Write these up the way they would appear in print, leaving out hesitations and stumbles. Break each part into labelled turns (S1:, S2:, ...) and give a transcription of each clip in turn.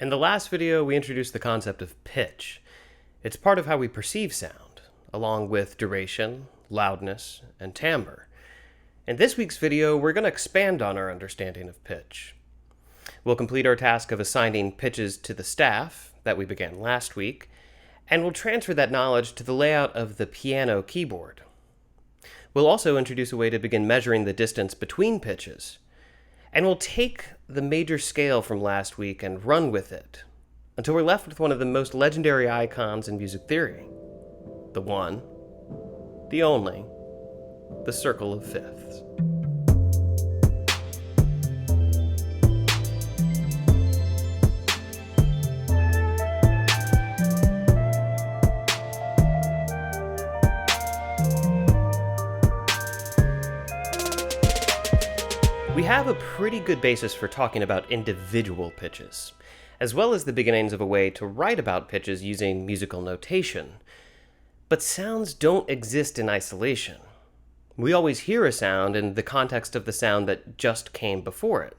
S1: In the last video, we introduced the concept of pitch. It's part of how we perceive sound, along with duration, loudness, and timbre. In this week's video, we're going to expand on our understanding of pitch. We'll complete our task of assigning pitches to the staff that we began last week, and we'll transfer that knowledge to the layout of the piano keyboard. We'll also introduce a way to begin measuring the distance between pitches. And we'll take the major scale from last week and run with it until we're left with one of the most legendary icons in music theory. The one, the only, the circle of fifths. We have a pretty good basis for talking about individual pitches, as well as the beginnings of a way to write about pitches using musical notation. But sounds don't exist in isolation. We always hear a sound in the context of the sound that just came before it.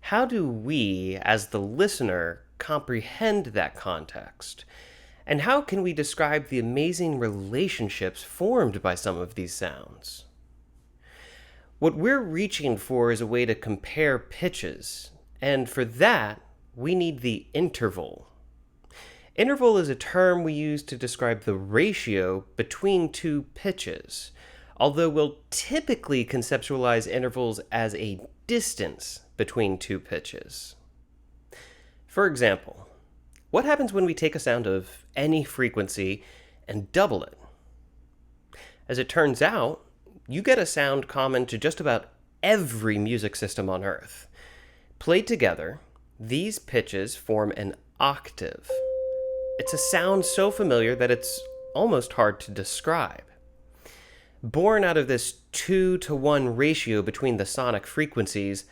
S1: How do we, as the listener, comprehend that context? And how can we describe the amazing relationships formed by some of these sounds? What we're reaching for is a way to compare pitches, and for that, we need the interval. Interval is a term we use to describe the ratio between two pitches, although we'll typically conceptualize intervals as a distance between two pitches. For example, what happens when we take a sound of any frequency and double it? As it turns out, you get a sound common to just about every music system on Earth. Played together, these pitches form an octave. It's a sound so familiar that it's almost hard to describe. Born out of this 2-to-1 ratio between the sonic frequencies,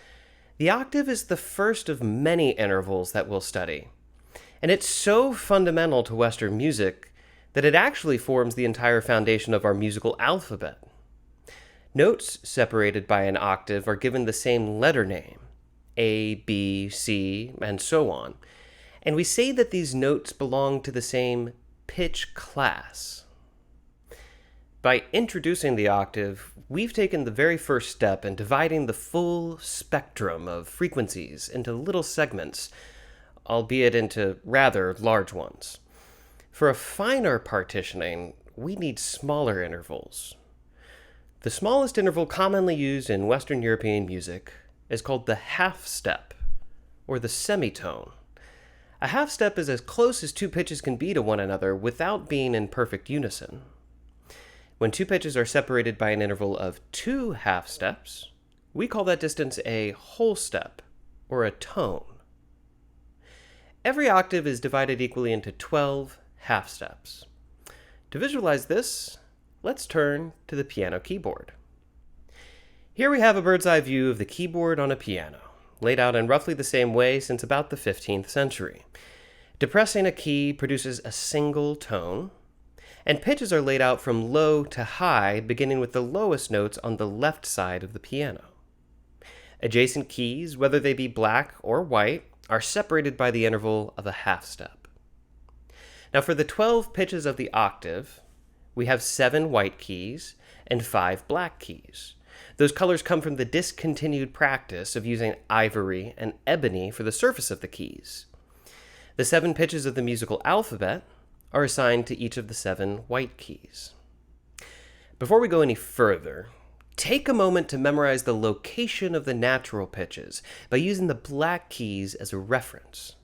S1: the octave is the first of many intervals that we'll study. And it's so fundamental to Western music that it actually forms the entire foundation of our musical alphabet. Notes separated by an octave are given the same letter name, A, B, C, and so on, and we say that these notes belong to the same pitch class. By introducing the octave, we've taken the very first step in dividing the full spectrum of frequencies into little segments, albeit into rather large ones. For a finer partitioning, we need smaller intervals. The smallest interval commonly used in Western European music is called the half step, or the semitone. A half step is as close as two pitches can be to one another without being in perfect unison. When two pitches are separated by an interval of two half steps, we call that distance a whole step, or a tone. Every octave is divided equally into 12 half steps. To visualize this, let's turn to the piano keyboard. Here we have a bird's eye view of the keyboard on a piano, laid out in roughly the same way since about the 15th century. Depressing a key produces a single tone, and pitches are laid out from low to high, beginning with the lowest notes on the left side of the piano. Adjacent keys, whether they be black or white, are separated by the interval of a half step. Now for the 12 pitches of the octave, we have 7 white keys and 5 black keys. Those colors come from the discontinued practice of using ivory and ebony for the surface of the keys. The 7 pitches of the musical alphabet are assigned to each of the 7 white keys. Before we go any further, take a moment to memorize the location of the natural pitches by using the black keys as a reference.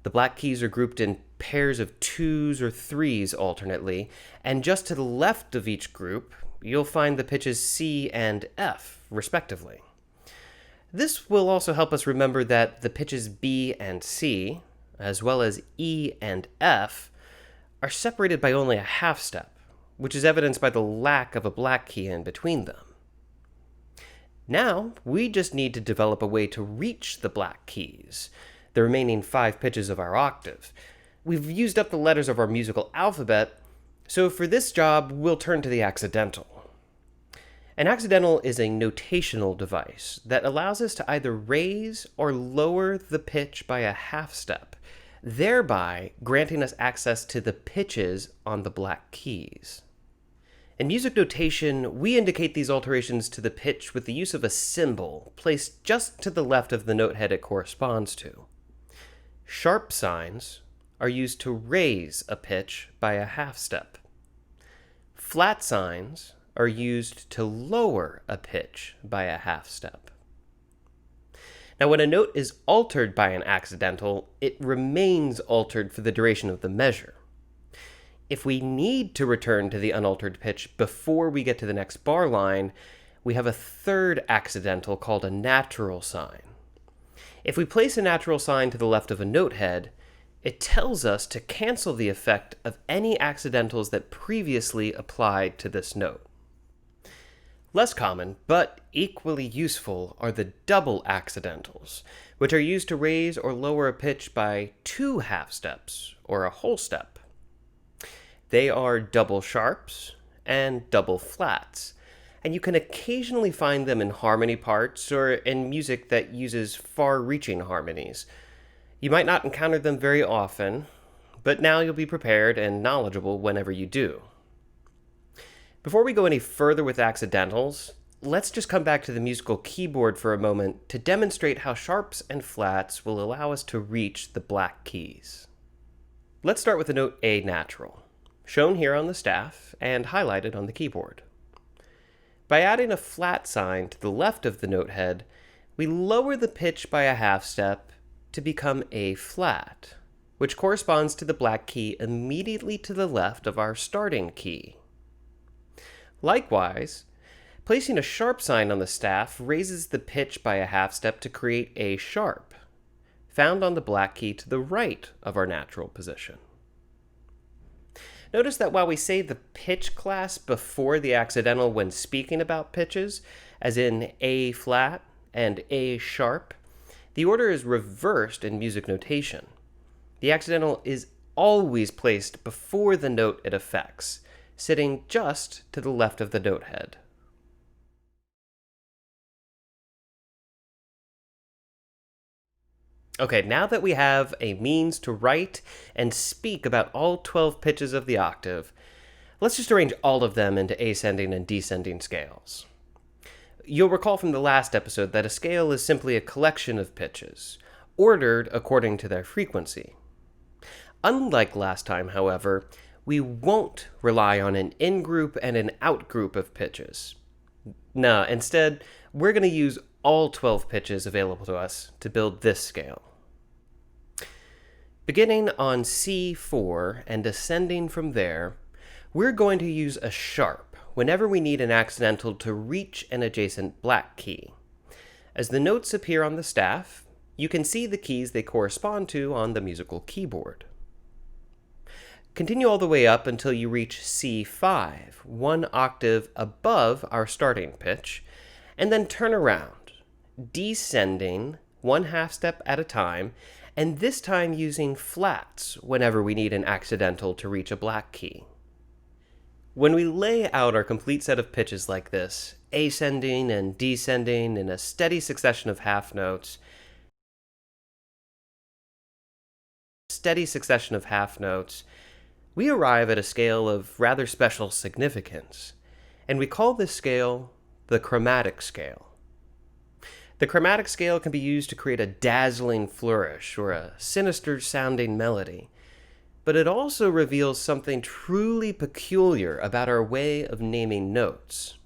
S1: The black keys are grouped in pairs of 2s or 3s alternately, and just to the left of each group, you'll find the pitches C and F, respectively. This will also help us remember that the pitches B and C, as well as E and F, are separated by only a half step, which is evidenced by the lack of a black key in between them. Now, we just need to develop a way to reach the black keys, the remaining 5 pitches of our octave. We've used up the letters of our musical alphabet, so for this job, we'll turn to the accidental. An accidental is a notational device that allows us to either raise or lower the pitch by a half step, thereby granting us access to the pitches on the black keys. In music notation, we indicate these alterations to the pitch with the use of a symbol placed just to the left of the note head it corresponds to. Sharp signs are used to raise a pitch by a half step. Flat signs are used to lower a pitch by a half step. Now, when a note is altered by an accidental, it remains altered for the duration of the measure. If we need to return to the unaltered pitch before we get to the next bar line, we have a third accidental called a natural sign. If we place a natural sign to the left of a note head, it tells us to cancel the effect of any accidentals that previously applied to this note. Less common, but equally useful, are the double accidentals, which are used to raise or lower a pitch by 2 half steps, or a whole step. They are double sharps and double flats, and you can occasionally find them in harmony parts or in music that uses far-reaching harmonies. You might not encounter them very often, but now you'll be prepared and knowledgeable whenever you do. Before we go any further with accidentals, let's just come back to the musical keyboard for a moment to demonstrate how sharps and flats will allow us to reach the black keys. Let's start with the note A natural, shown here on the staff and highlighted on the keyboard. By adding a flat sign to the left of the note head, we lower the pitch by a half step to become A flat, which corresponds to the black key immediately to the left of our starting key. Likewise, placing a sharp sign on the staff raises the pitch by a half step to create A sharp, found on the black key to the right of our natural position. Notice that while we say the pitch class before the accidental when speaking about pitches, as in A flat and A sharp, the order is reversed in music notation. The accidental is always placed before the note it affects, sitting just to the left of the note head. Okay, now that we have a means to write and speak about all 12 pitches of the octave, let's just arrange all of them into ascending and descending scales. You'll recall from the last episode that a scale is simply a collection of pitches, ordered according to their frequency. Unlike last time, however, we won't rely on an in-group and an out-group of pitches. No, instead, we're going to use all 12 pitches available to us to build this scale. Beginning on C4 and ascending from there, we're going to use a sharp whenever we need an accidental to reach an adjacent black key. As the notes appear on the staff, you can see the keys they correspond to on the musical keyboard. Continue all the way up until you reach C5, 1 octave above our starting pitch, and then turn around, descending 1 half step at a time, and this time using flats whenever we need an accidental to reach a black key. When we lay out our complete set of pitches like this, ascending and descending in a steady succession of half notes, we arrive at a scale of rather special significance, and we call this scale the chromatic scale. The chromatic scale can be used to create a dazzling flourish or a sinister-sounding melody, but it also reveals something truly peculiar about our way of naming notes.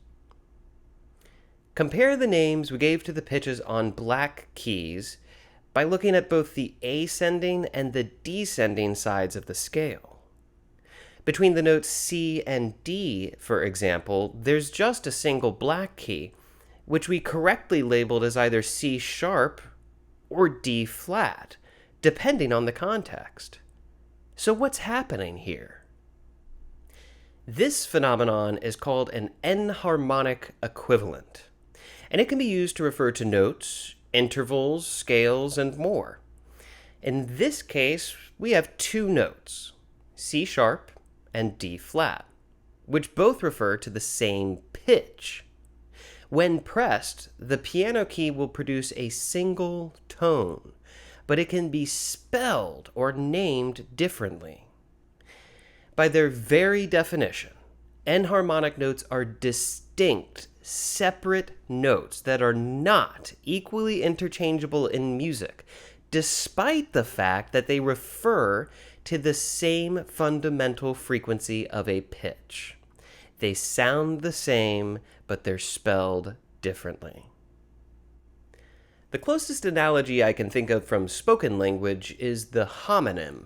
S1: Compare the names we gave to the pitches on black keys by looking at both the ascending and the descending sides of the scale. Between the notes C and D, for example, there's just a single black key, which we correctly labeled as either C sharp or D flat, depending on the context. So what's happening here? This phenomenon is called an enharmonic equivalent, and it can be used to refer to notes, intervals, scales, and more. In this case, we have 2 notes, C sharp and D flat, which both refer to the same pitch. When pressed, the piano key will produce a single tone, but it can be spelled or named differently. By their very definition, enharmonic notes are distinct, separate notes that are not equally interchangeable in music, despite the fact that they refer to the same fundamental frequency of a pitch. They sound the same, but they're spelled differently. The closest analogy I can think of from spoken language is the homonym,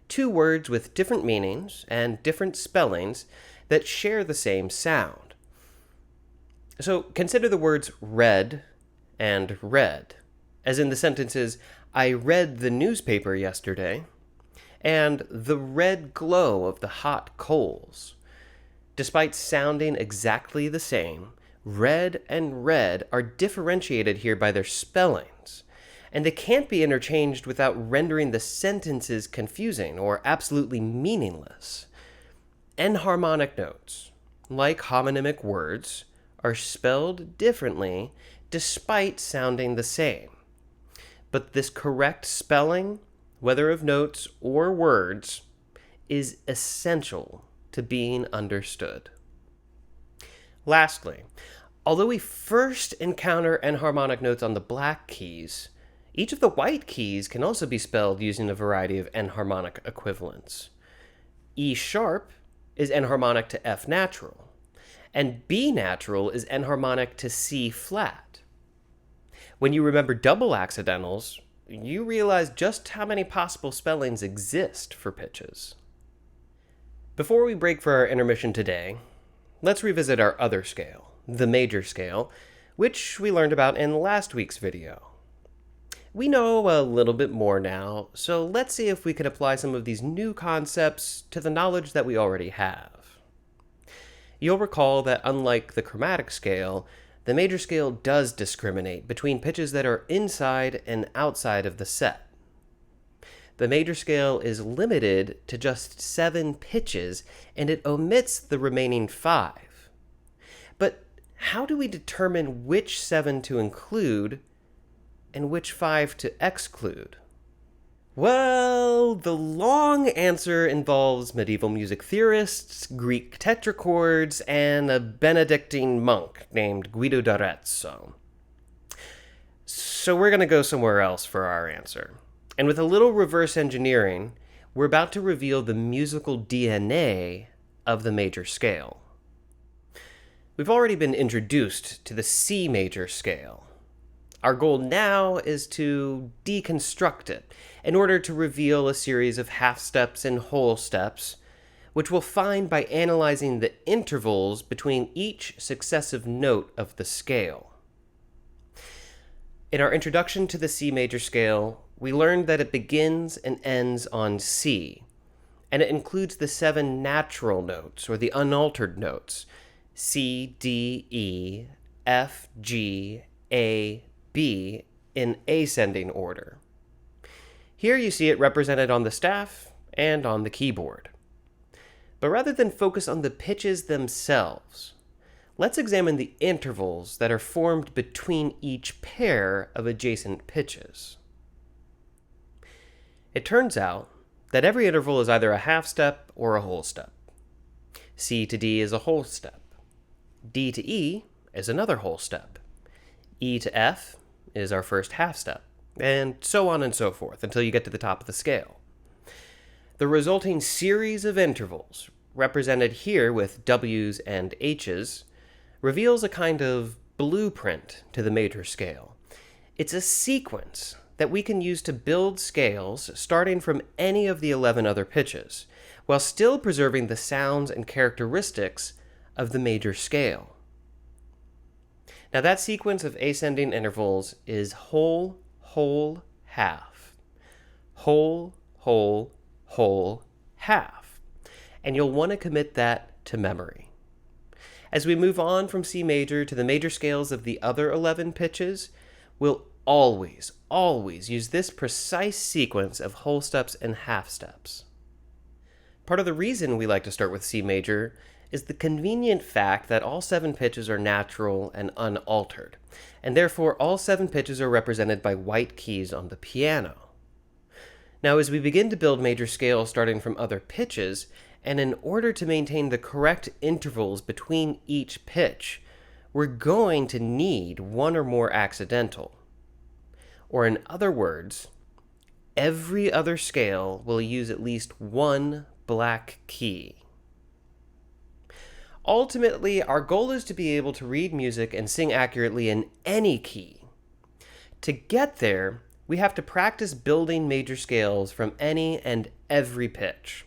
S1: two words with different meanings and different spellings that share the same sound. So consider the words read and read, as in the sentences, I read the newspaper yesterday, and the red glow of the hot coals. Despite sounding exactly the same, read and read are differentiated here by their spellings, and they can't be interchanged without rendering the sentences confusing or absolutely meaningless. Enharmonic notes, like homonymic words, are spelled differently despite sounding the same. But this correct spelling, whether of notes or words, is essential to being understood. Lastly, although we first encounter enharmonic notes on the black keys, each of the white keys can also be spelled using a variety of enharmonic equivalents. E sharp is enharmonic to F natural, and B natural is enharmonic to C flat. When you remember double accidentals, you realize just how many possible spellings exist for pitches. Before we break for our intermission today, let's revisit our other scale, the major scale, which we learned about in last week's video. We know a little bit more now, so let's see if we can apply some of these new concepts to the knowledge that we already have. You'll recall that unlike the chromatic scale, the major scale does discriminate between pitches that are inside and outside of the set. The major scale is limited to just 7 pitches, and it omits the remaining 5. But how do we determine which 7 to include and which 5 to exclude? Well, the long answer involves medieval music theorists, Greek tetrachords, and a Benedictine monk named Guido d'Arezzo. So we're going to go somewhere else for our answer. And with a little reverse engineering, we're about to reveal the musical DNA of the major scale. We've already been introduced to the C major scale. Our goal now is to deconstruct it in order to reveal a series of half steps and whole steps, which we'll find by analyzing the intervals between each successive note of the scale. In our introduction to the C major scale, we learned that it begins and ends on C, and it includes the 7 natural notes, or the unaltered notes, C, D, E, F, G, A, B, in ascending order. Here you see it represented on the staff and on the keyboard. But rather than focus on the pitches themselves, let's examine the intervals that are formed between each pair of adjacent pitches. It turns out that every interval is either a half step or a whole step. C to D is a whole step. D to E is another whole step. E to F is our first half step, and so on and so forth until you get to the top of the scale. The resulting series of intervals, represented here with W's and H's, reveals a kind of blueprint to the major scale. It's a sequence that we can use to build scales starting from any of the 11 other pitches, while still preserving the sounds and characteristics of the major scale. Now that sequence of ascending intervals is whole, whole, half. Whole, whole, whole, half. And you'll want to commit that to memory. As we move on from C major to the major scales of the other 11 pitches, we'll always use this precise sequence of whole steps and half steps. Part of the reason we like to start with C major is the convenient fact that all 7 pitches are natural and unaltered, and therefore all 7 pitches are represented by white keys on the piano. Now, as we begin to build major scales starting from other pitches, and in order to maintain the correct intervals between each pitch, we're going to need one or more accidental. Or in other words, every other scale will use at least one black key. Ultimately, our goal is to be able to read music and sing accurately in any key. To get there, we have to practice building major scales from any and every pitch.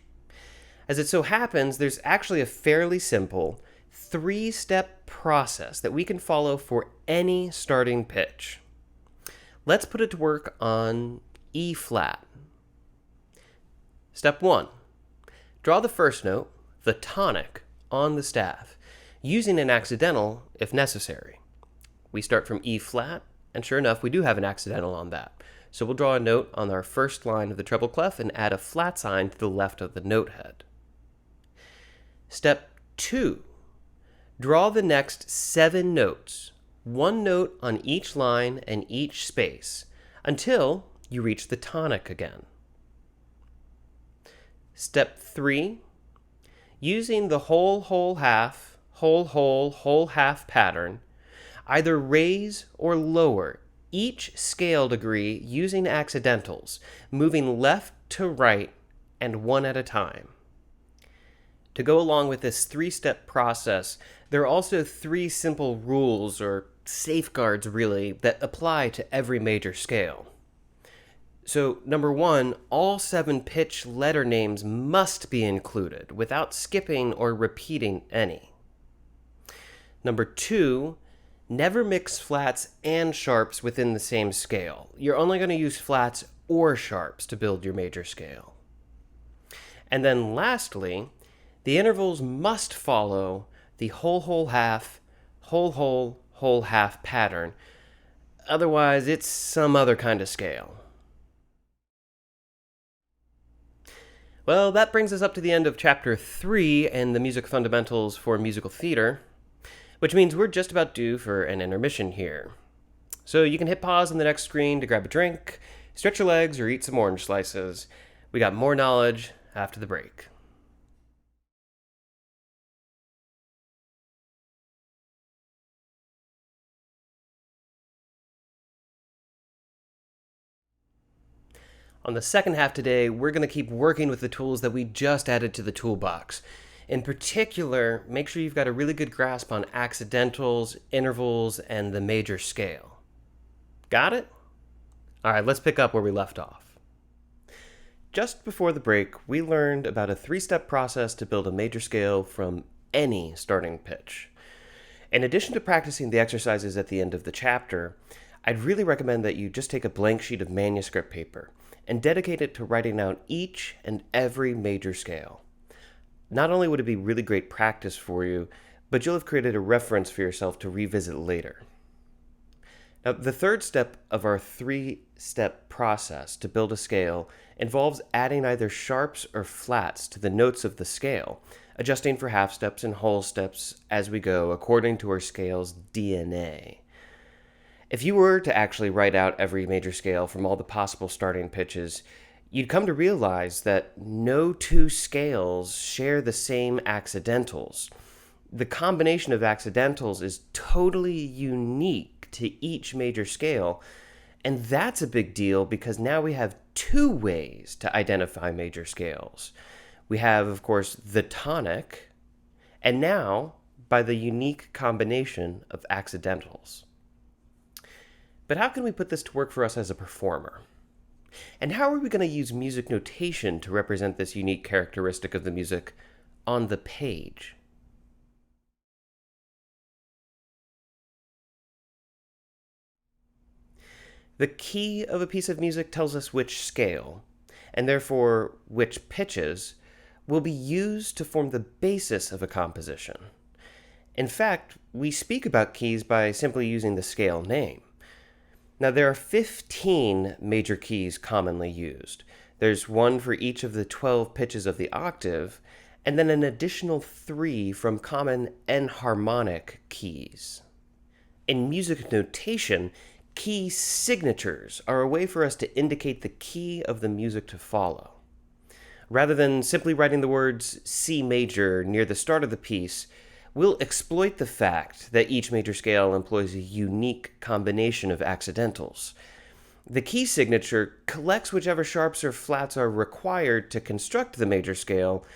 S1: As it so happens, there's actually a fairly simple 3-step process that we can follow for any starting pitch. Let's put it to work on E flat. Step 1. Draw the first note, the tonic, on the staff, using an accidental if necessary. We start from E flat, and sure enough, we do have an accidental on that. So we'll draw a note on our first line of the treble clef and add a flat sign to the left of the note head. Step 2. Draw the next 7 notes, 1 note on each line and each space, until you reach the tonic again. Step 3. Using the whole, whole, half, whole, whole, whole, half pattern, either raise or lower each scale degree using accidentals, moving left to right and one at a time. To go along with this 3-step process, there are also 3 simple rules, or safeguards really, that apply to every major scale. So, number 1, all 7 pitch letter names must be included without skipping or repeating any. Number 2, never mix flats and sharps within the same scale. You're only going to use flats or sharps to build your major scale. And then lastly, the intervals must follow the whole, whole, half, whole, whole, whole, half pattern. Otherwise, it's some other kind of scale. Well, that brings us up to the end of Chapter 3 and the music fundamentals for musical theater, which means we're just about due for an intermission here. So you can hit pause on the next screen to grab a drink, stretch your legs, or eat some orange slices. We got more knowledge after the break. On the second half today, we're going to keep working with the tools that we just added to the toolbox. In particular, make sure you've got a really good grasp on accidentals, intervals, and the major scale. Got it? All right, let's pick up where we left off. Just before the break, we learned about a 3-step process to build a major scale from any starting pitch. In addition to practicing the exercises at the end of the chapter, I'd really recommend that you just take a blank sheet of manuscript paper and dedicate it to writing down each and every major scale. Not only would it be really great practice for you, but you'll have created a reference for yourself to revisit later. Now, the third step of our 3-step process to build a scale involves adding either sharps or flats to the notes of the scale, adjusting for half steps and whole steps as we go according to our scale's DNA. If you were to actually write out every major scale from all the possible starting pitches, you'd come to realize that no 2 scales share the same accidentals. The combination of accidentals is totally unique to each major scale, and that's a big deal because now we have 2 ways to identify major scales. We have, of course, the tonic, and now by the unique combination of accidentals. But how can we put this to work for us as a performer? And how are we going to use music notation to represent this unique characteristic of the music on the page? The key of a piece of music tells us which scale, and therefore which pitches, will be used to form the basis of a composition. In fact, we speak about keys by simply using the scale name. Now, there are 15 major keys commonly used. There's one for each of the 12 pitches of the octave, and then an additional 3 from common enharmonic keys. In music notation, key signatures are a way for us to indicate the key of the music to follow. Rather than simply writing the words C major near the start of the piece, we'll exploit the fact that each major scale employs a unique combination of accidentals. The key signature collects whichever sharps or flats are required to construct the major scale,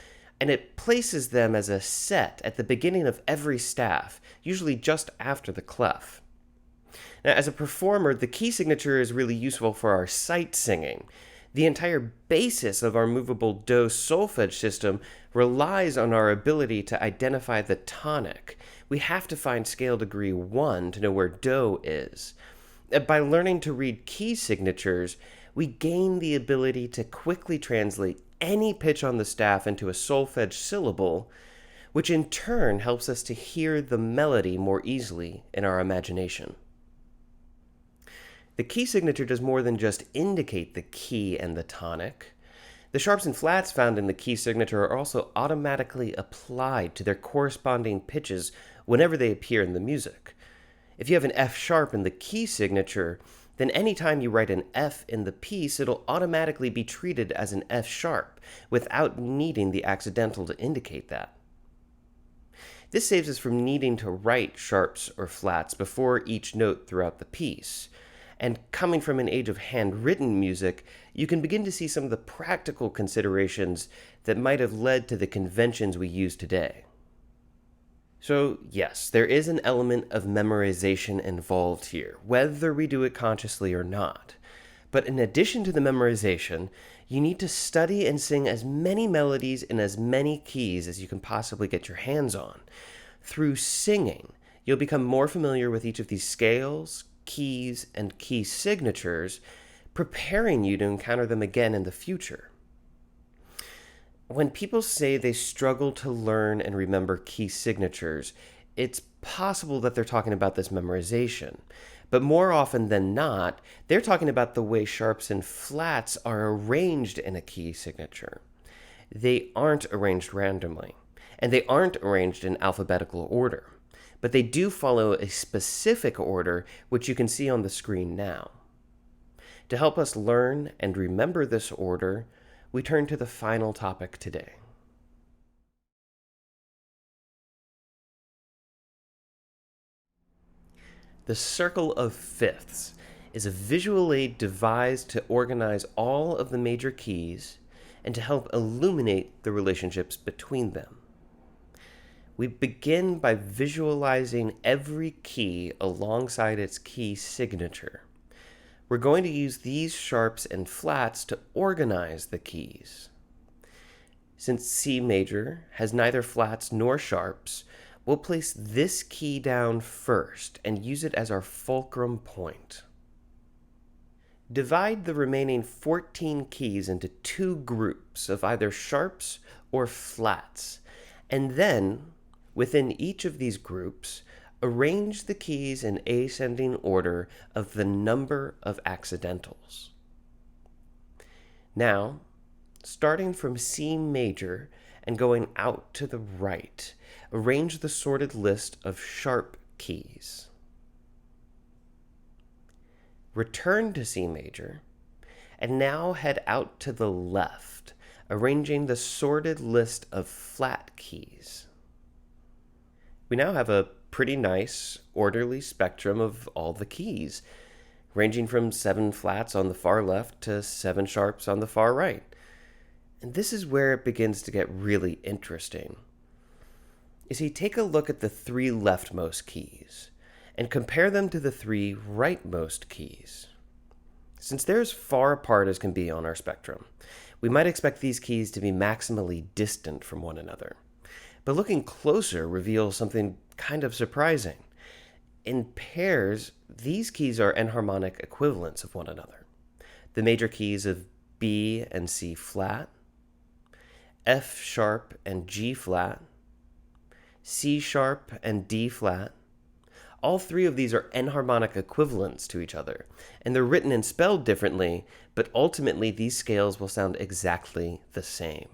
S1: and it places them as a set at the beginning of every staff, usually just after the clef. Now, as a performer, the key signature is really useful for our sight singing. The entire basis of our movable do solfege system relies on our ability to identify the tonic. We have to find scale degree 1 to know where do is. By learning to read key signatures, we gain the ability to quickly translate any pitch on the staff into a solfege syllable, which in turn helps us to hear the melody more easily in our imagination. The key signature does more than just indicate the key and the tonic. The sharps and flats found in the key signature are also automatically applied to their corresponding pitches whenever they appear in the music. If you have an F sharp in the key signature, then anytime you write an F in the piece, it'll automatically be treated as an F sharp without needing the accidental to indicate that. This saves us from needing to write sharps or flats before each note throughout the piece. And coming from an age of handwritten music, you can begin to see some of the practical considerations that might have led to the conventions we use today. So yes, there is an element of memorization involved here, whether we do it consciously or not. But in addition to the memorization, you need to study and sing as many melodies in as many keys as you can possibly get your hands on. Through singing, you'll become more familiar with each of these scales, keys, and key signatures, preparing you to encounter them again in the future. When people say they struggle to learn and remember key signatures, it's possible that they're talking about this memorization. But more often than not, they're talking about the way sharps and flats are arranged in a key signature. They aren't arranged randomly, and they aren't arranged in alphabetical order. But they do follow a specific order, which you can see on the screen now. To help us learn and remember this order, we turn to the final topic today. The circle of fifths is a visual aid devised to organize all of the major keys and to help illuminate the relationships between them. We begin by visualizing every key alongside its key signature. We're going to use these sharps and flats to organize the keys. Since C major has neither flats nor sharps, we'll place this key down first and use it as our fulcrum point. Divide the remaining 14 keys into 2 groups of either sharps or flats, and then, within each of these groups, arrange the keys in ascending order of the number of accidentals. Now, starting from C major and going out to the right, arrange the sorted list of sharp keys. Return to C major, and now head out to the left, arranging the sorted list of flat keys. We now have a pretty nice, orderly spectrum of all the keys, ranging from 7 flats on the far left to 7 sharps on the far right. And this is where it begins to get really interesting. You see, take a look at the 3 leftmost keys and compare them to the 3 rightmost keys. Since they're as far apart as can be on our spectrum, we might expect these keys to be maximally distant from one another. But looking closer reveals something kind of surprising. In pairs, these keys are enharmonic equivalents of one another. The major keys of B and C flat, F sharp and G flat, C sharp and D flat. All 3 of these are enharmonic equivalents to each other, and they're written and spelled differently, but ultimately these scales will sound exactly the same.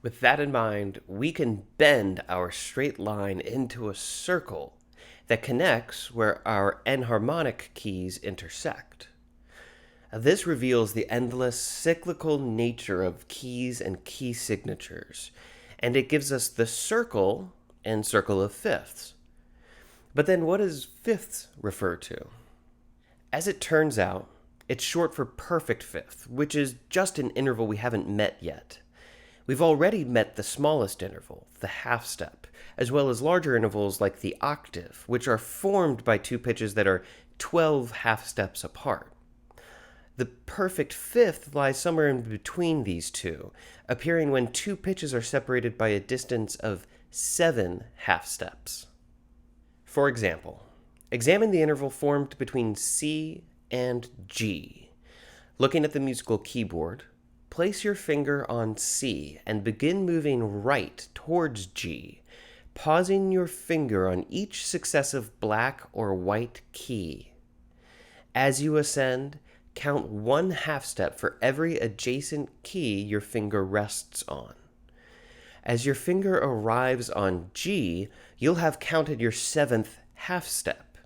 S1: With that in mind, we can bend our straight line into a circle that connects where our enharmonic keys intersect. This reveals the endless cyclical nature of keys and key signatures, and it gives us the circle and circle of fifths. But then what does fifths refer to? As it turns out, it's short for perfect fifth, which is just an interval we haven't met yet. We've already met the smallest interval, the half step, as well as larger intervals like the octave, which are formed by two pitches that are 12 half steps apart. The perfect fifth lies somewhere in between these two, appearing when two pitches are separated by a distance of 7 half steps. For example, examine the interval formed between C and G. Looking at the musical keyboard, place your finger on C and begin moving right towards G, pausing your finger on each successive black or white key. As you ascend, count 1 half step for every adjacent key your finger rests on. As your finger arrives on G, you'll have counted your 7th half step.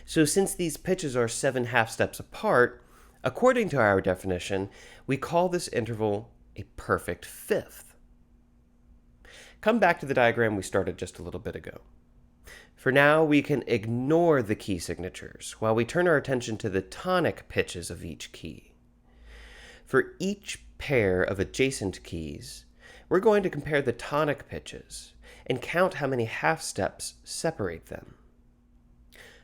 S1: So since these pitches are 7 half steps apart, according to our definition, we call this interval a perfect fifth. Come back to the diagram we started just a little bit ago. For now, we can ignore the key signatures while we turn our attention to the tonic pitches of each key. For each pair of adjacent keys, we're going to compare the tonic pitches and count how many half steps separate them.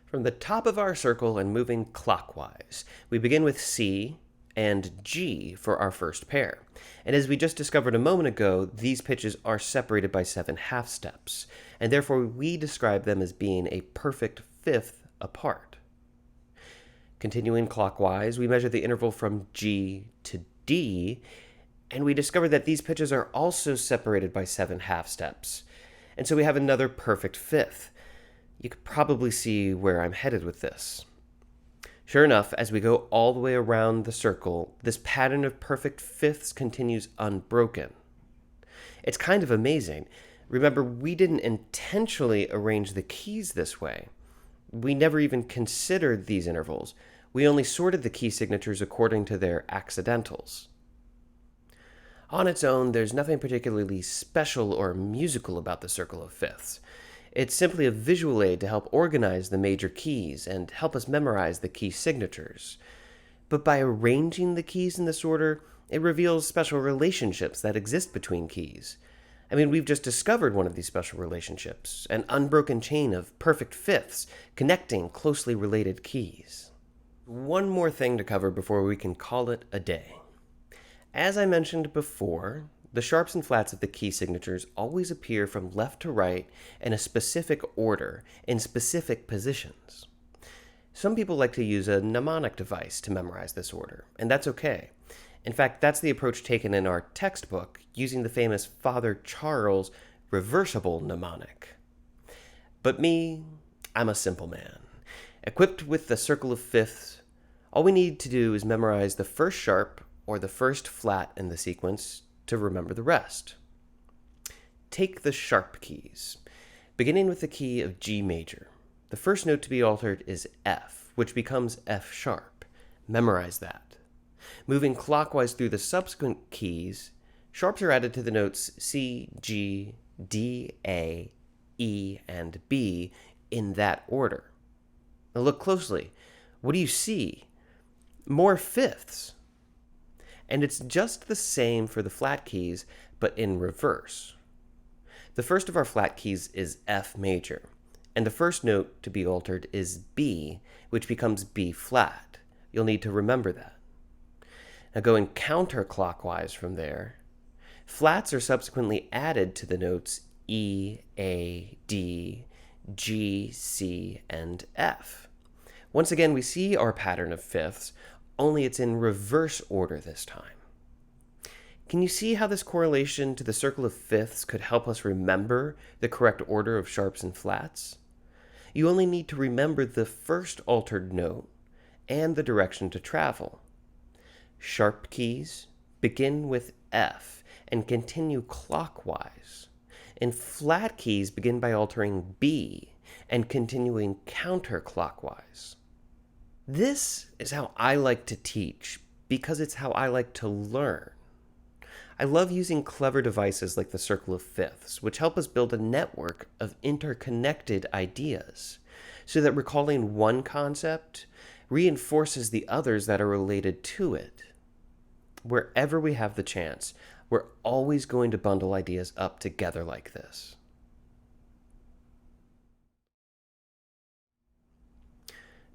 S1: From the top of our circle and moving clockwise, we begin with C and G for our first pair. And as we just discovered a moment ago, these pitches are separated by 7 half steps, and therefore we describe them as being a perfect fifth apart. Continuing clockwise, we measure the interval from G to D, and we discover that these pitches are also separated by 7 half steps. And so we have another perfect fifth. You could probably see where I'm headed with this. Sure enough, as we go all the way around the circle, this pattern of perfect fifths continues unbroken. It's kind of amazing. Remember, we didn't intentionally arrange the keys this way. We never even considered these intervals. We only sorted the key signatures according to their accidentals. On its own, there's nothing particularly special or musical about the circle of fifths. It's simply a visual aid to help organize the major keys and help us memorize the key signatures. But by arranging the keys in this order, it reveals special relationships that exist between keys. I mean, we've just discovered one of these special relationships, an unbroken chain of perfect fifths connecting closely related keys. One more thing to cover before we can call it a day. As I mentioned before, the sharps and flats of the key signatures always appear from left to right in a specific order, in specific positions. Some people like to use a mnemonic device to memorize this order, and that's okay. In fact, that's the approach taken in our textbook, using the famous Father Charles reversible mnemonic. But me, I'm a simple man. Equipped with the circle of fifths, all we need to do is memorize the first sharp or the first flat in the sequence to remember the rest. Take the sharp keys. Beginning with the key of G major, the first note to be altered is F, which becomes F sharp. Memorize that. Moving clockwise through the subsequent keys, sharps are added to the notes C, G, D, A, E, and B in that order. Now look closely. What do you see? More fifths. And it's just the same for the flat keys, but in reverse. The first of our flat keys is F major, and the first note to be altered is B, which becomes B flat. You'll need to remember that. Now going counterclockwise from there, flats are subsequently added to the notes E, A, D, G, C, and F. Once again, we see our pattern of fifths, only it's in reverse order this time. Can you see how this correlation to the circle of fifths could help us remember the correct order of sharps and flats? You only need to remember the first altered note and the direction to travel. Sharp keys begin with F and continue clockwise. And flat keys begin by altering B and continuing counterclockwise. This is how I like to teach because it's how I like to learn. I love using clever devices like the circle of fifths, which help us build a network of interconnected ideas, so that recalling one concept reinforces the others that are related to it. Wherever we have the chance, we're always going to bundle ideas up together like this.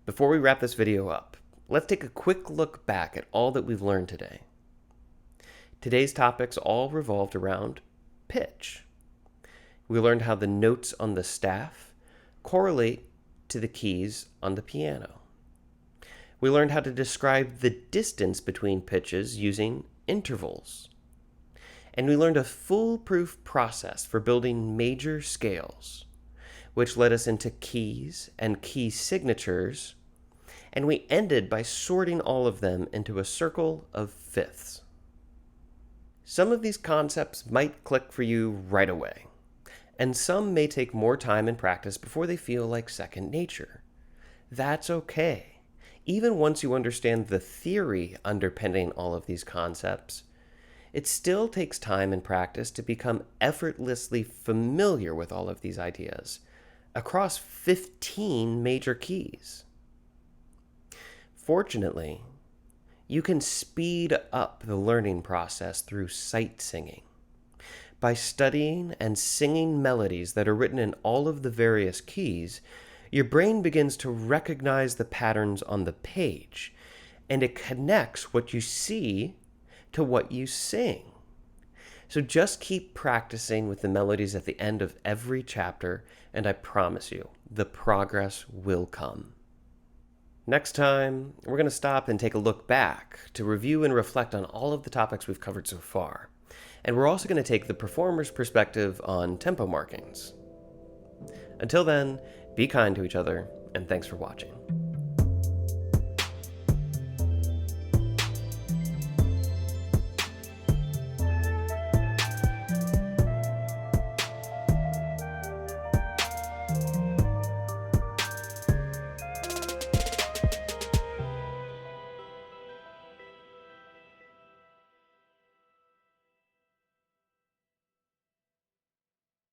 S1: Before we wrap this video up, let's take a quick look back at all that we've learned today. Today's topics all revolved around pitch. We learned how the notes on the staff correlate to the keys on the piano. We learned how to describe the distance between pitches using intervals. And we learned a foolproof process for building major scales, which led us into keys and key signatures, and we ended by sorting all of them into a circle of fifths. Some of these concepts might click for you right away, and some may take more time and practice before they feel like second nature. That's okay. Even once you understand the theory underpinning all of these concepts, it still takes time and practice to become effortlessly familiar with all of these ideas across 15 major keys. Fortunately, you can speed up the learning process through sight singing. By studying and singing melodies that are written in all of the various keys, your brain begins to recognize the patterns on the page, and it connects what you see to what you sing. So just keep practicing with the melodies at the end of every chapter, and I promise you, the progress will come. Next time, we're going to stop and take a look back to review and reflect on all of the topics we've covered so far. And we're also going to take the performer's perspective on tempo markings. Until then, be kind to each other, and thanks for watching.